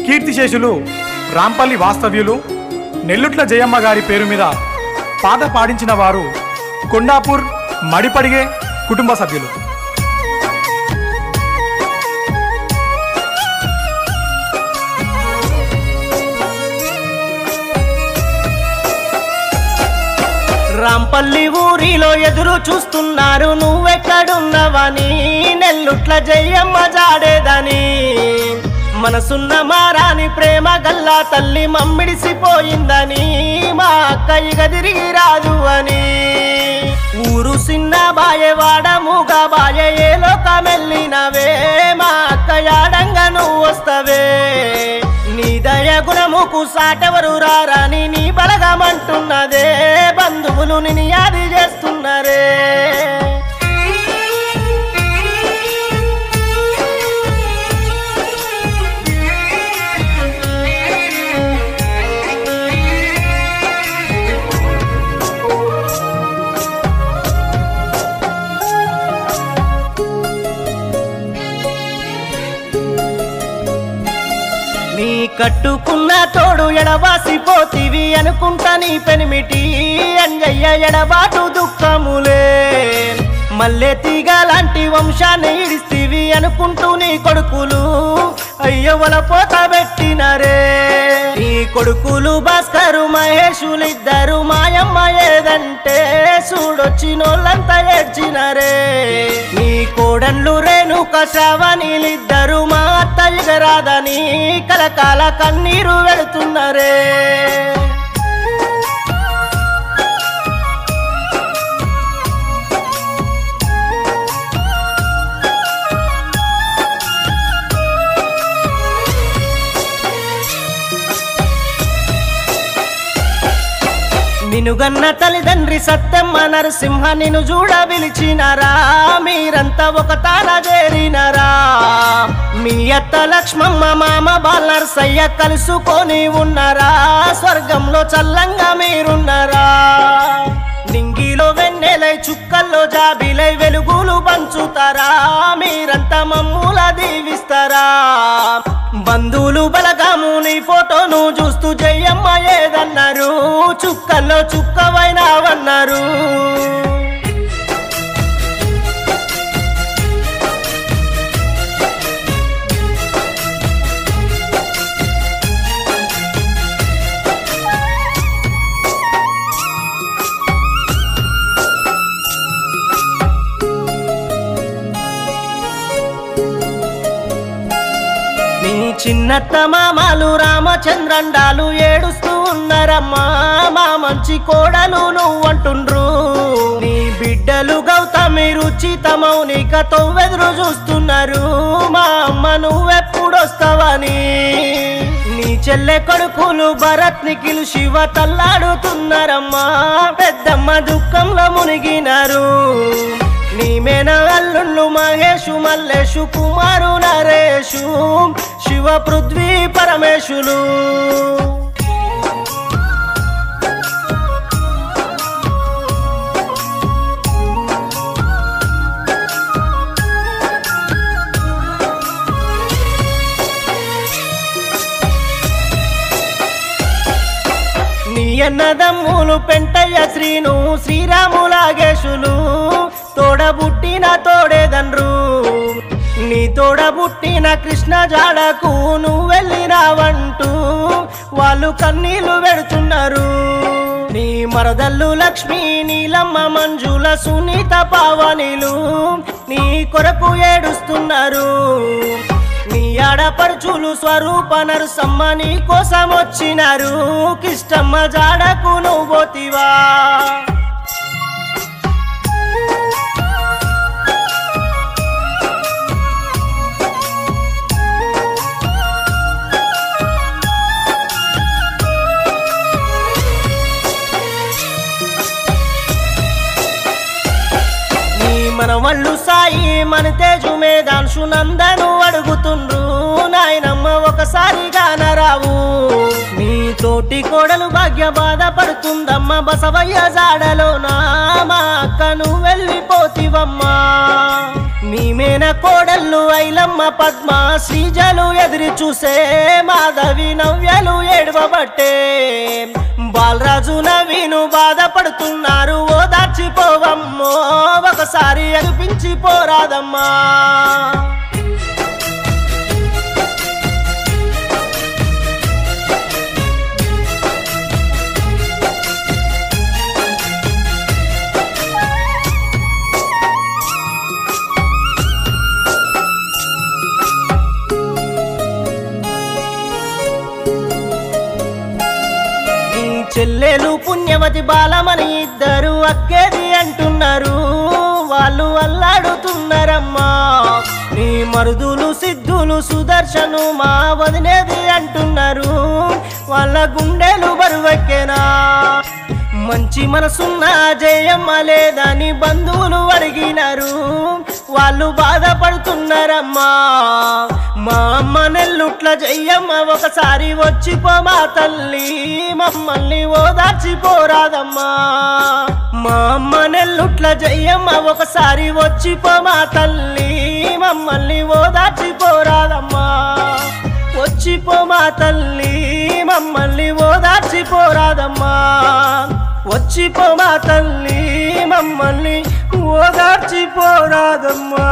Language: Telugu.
కీర్తిశేషులు రాంపల్లి వాస్తవ్యులు నెల్లుట్ల జయమ్మ గారి పేరు మీద పాట పాడించిన వారు కొండాపూర్ మడిపడిగే కుటుంబ సభ్యులు. రాంపల్లి ఊరిలో ఎదురు చూస్తున్నారు నువ్వెక్కడున్నవని, నెల్లుట్ల జయమ్మ జాడేదని. మనసున్న మారాని ప్రేమ గల్లా తల్లి మమ్మిడిసిపోయిందని, మా అక్క ఇక తిరిగి రాదు అని. ఊరు చిన్న బాయే వాడ మూగా బాయే ఏ లోకమెళ్ళినవే, మా అక్క యాడంగా నువ్వు వస్తవే. నీ దయ గుణముకు సాటెవరు రారని నీ బలగమంటున్నదే, బంధువులు నిన్ను యాది చేస్తున్నారే. నీ కట్టుకున్న తోడు ఎడబాసిపోతివి అనుకుంటా నీ పెనిమిటి అంజయ్య ఎడబాటు దుఃఖములే. మల్లె తీగ లాంటి వంశాన్ని ఇడిస్తివి అనుకుంటూ నీ కొడుకులు అయ్యవల పోత పెట్టినరే. నీ కొడుకులు భాస్కరు మహేషులిద్దరు మాయమ్మ ఏదంటే చూడొచ్చినోళ్ళంతా ఏడ్చినరే. నీ కోడన్లు రేణుక శ్రావణిలిద్దరు మా అత్త ఎగరాదని కలకాల కన్నీరు వెళుతున్నరే. నినుగన్న తల్లిదండ్రి సత్తెమ్మ నరసింహ నిన్ను చూడ పిలిచినరా, మీరంతా ఒక తాళ చేరినరా. మీ అత్త లక్ష్మమ్మ మామ బాలనర్సయ్య కలుసుకొని ఉన్నారా, స్వర్గంలో చల్లంగా మీరున్నారా. నింగిలో వెన్నెలై చుక్కల్లో జాబిలై వెలుగులు పంచుతారా, మీరంతా మమ్ముల దీవిస్తారా. బంధువులు బలగాము నీ ఫోటోను చూస్తూ జయమ్మ ఏదన్నారు, చుక్కల్లో చుక్కవైనావన్నారు. చిన్నత్త మామలు రామచంద్రండాలు ఏడుస్తూ ఉన్నారమ్మా, మా మంచి కోడలు నువ్వంటుండ్రు. నీ బిడ్డలు గౌతమి రుచితమౌనిక తొవ్వెదురు చూస్తున్నారు, మా అమ్మ నువ్వెప్పుడొస్తావని. నీ చెల్లె కొడుకులు భరత్ నిఖిల్ శివ తల్లాడుతున్నారమ్మా, పెద్దమ్మ దుఃఖంలో మునిగినారు. నీ మేన అల్లుళ్ళు మహేషు మల్లేషు కుమారు నరేషు శివ పృథ్వీ పరమేశులు. నీ అన్నదమ్ములు పెంటయ్య శ్రీను శ్రీరాములాగేశులు, తోడబుట్టిన తోడేదన్రు. నీ తోడబుట్టిన కృష్ణ జాడకు నువ్వెళ్ళినావంటూ వాళ్ళు కన్నీళ్లు పెడుతున్నారు. నీ మరదల్లు లక్ష్మీ నీలమ్మ మంజుల సునీత పావనిలు నీ కొరకు ఏడుస్తున్నారు. నీ ఆడపడుచులు స్వరూప నరసమ్మ నీ కోసం వచ్చినారు, కిష్టమ్మ జాడకు నువ్వు పోతివా. మనవళ్ళు సాయి మన తేజు మేధాంశు నందను అడుగుతుండ్రు, నాయనమ్మ ఒకసారిగా నరావు. నీ తోటి కోడలు భాగ్య బాధపడుతుందమ్మ బసవయ్య జాడలోనా, మా అక్క నువ్వు వెళ్ళిపోతివమ్మా. నీమేన కోడళ్ళు ఐలమ్మ పద్మ శ్రీజలు ఎదురు చూసే మాధవి నవ్యలు ఏడవబట్టే బాలరాజు నవీను బాధపడుతున్నారు ఓదార్చిపోవమ్మో ఒకసారి అనిపించి పోరాదమ్మా చెల్లెలు పుణ్యవతి బాలమని ఇద్దరు అక్కేది అంటున్నారు వాళ్ళు అల్లాడుతున్నారమ్మా నీ మరుదులు సిద్ధులు సుదర్శను మా వదినేది అంటున్నారు వాళ్ళ గుండెలు బరువెక్కేనా మంచి మనసున్న జయమ్మ లేదని బంధువులు అడిగినారు వాళ్ళు బాధపడుతున్నారమ్మా మా అమ్మ నెల్లుట్ల జయమ్మ ఒకసారి వచ్చిపో మా తల్లి మమ్మల్ని ఓదార్చిపోరాదమ్మా మా అమ్మ నెల్లుట్ల జయమ్మ ఒకసారి వచ్చిపో మా తల్లి మమ్మల్ని ఓదార్చిపోరాదమ్మా వచ్చిపో మా తల్లి మమ్మల్ని ఓదార్చిపోరాదమ్మా వచ్చిపో మా తల్లి మమ్మల్ని ఓదార్చిపోరాదమ్మా